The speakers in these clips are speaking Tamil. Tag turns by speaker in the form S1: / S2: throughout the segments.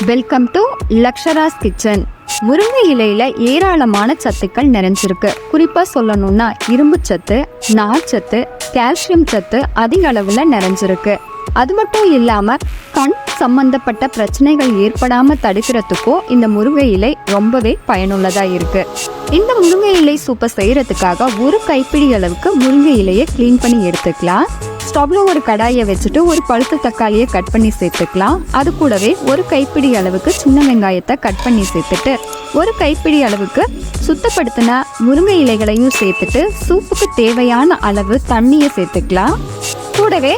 S1: Welcome to லக்ஷராஸ் kitchen. முருங்கை இலையில ஏராளமான சத்துக்கள் நிறைஞ்சிருக்கு. குறிப்பா சொல்லணும்னா இரும்பு சத்து, நார்ச்சத்து, கால்சியம் சத்து அதிக அளவுல நிறைஞ்சிருக்கு. அது மட்டும் இல்லாம கண் சம்பந்தப்பட்ட பிரச்சனைகள் ஏற்படாம தடுக்கிறதுக்கும் இந்த முருங்கை இலை ரொம்பவே பயனுள்ளதா இருக்கு. இந்த முருங்கை இலை சூப்பை செய்யறதுக்காக ஒரு கைப்பிடி அளவுக்கு முருங்கை இலையை கிளீன் பண்ணி எடுத்துக்கலாம். ஸ்டவ்ல ஒரு கடாயை வச்சுட்டு ஒரு பழுத்த தக்காளியை கட் பண்ணி சேர்த்துக்கலாம். அது கூடவே ஒரு கைப்பிடி அளவுக்கு சின்ன வெங்காயத்தை கட் பண்ணி சேர்த்துட்டு ஒரு கைப்பிடி அளவுக்கு சுத்தப்படுத்தின முருங்கை இலைகளையும் சேர்த்துட்டு சூப்புக்கு தேவையான அளவு தண்ணியை சேர்த்துக்கலாம். கூடவே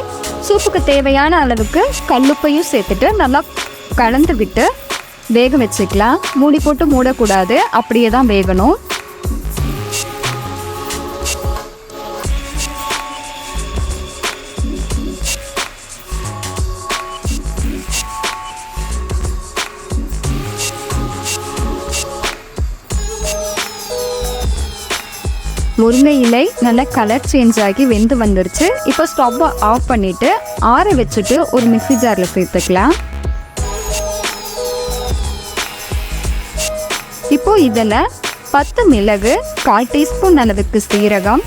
S1: சூப்புக்கு தேவையான அளவுக்கு கல்லுப்பையும் சேர்த்துட்டு நல்லா கலந்து விட்டு வேக வச்சுக்கலாம். மூடி போட்டு மூடக்கூடாது, அப்படியே தான் வேகணும். முருங்கை இலை நல்லா கலர் சேஞ்ச் ஆகி வெந்து வந்துருச்சு. இப்போ ஸ்டவ்வை ஆஃப் பண்ணிட்டு ஆற வச்சுட்டு ஒரு மிக்ஸி ஜாரில் சேர்த்துக்கலாம். இப்போ இதில் 10 மிளகு, 1/4 டீஸ்பூன் அளவுக்கு சீரகம்,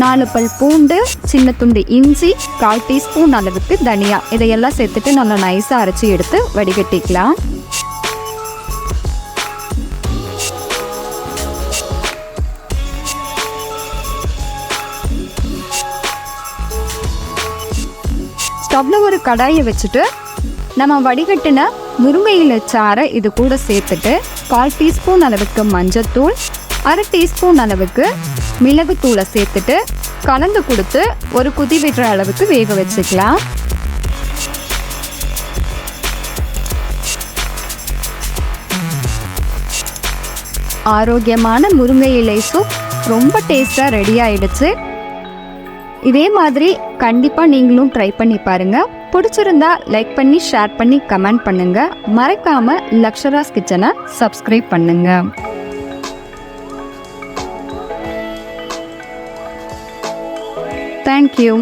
S1: 4 பல் பூண்டு, சின்ன துண்டு இஞ்சி, 1/4 டீஸ்பூன் அளவுக்கு தனியா இதையெல்லாம் சேர்த்துட்டு நல்லா நைஸாக அரைச்சி எடுத்து வடிகட்டிக்கலாம். ஸ்டவ்ல ஒரு கடாயை வச்சுட்டு நம்ம வடிகட்டின முருங்கை இலை சாறை இது கூட சேர்த்துட்டு 1/4 டீஸ்பூன் அளவுக்கு மஞ்சத்தூள், 1/2 டீஸ்பூன் அளவுக்கு மிளகுத்தூளை சேர்த்துட்டு கலந்து கொடுத்து ஒரு கொதி விடுற அளவுக்கு வேக வச்சுக்கலாம். ஆரோக்கியமான முருங்கை இலை சூப் ரொம்ப டேஸ்டாக ரெடி ஆயிடுச்சு. இதே மாதிரி கண்டிப்பாக நீங்களும் ட்ரை பண்ணி பாருங்கள். பிடிச்சிருந்தா லைக் பண்ணி, ஷேர் பண்ணி, கமெண்ட் பண்ணுங்கள். மறக்காமல் லக்ஷராஸ் கிச்சனை சப்ஸ்கிரைப் பண்ணுங்கள். தேங்க்யூ.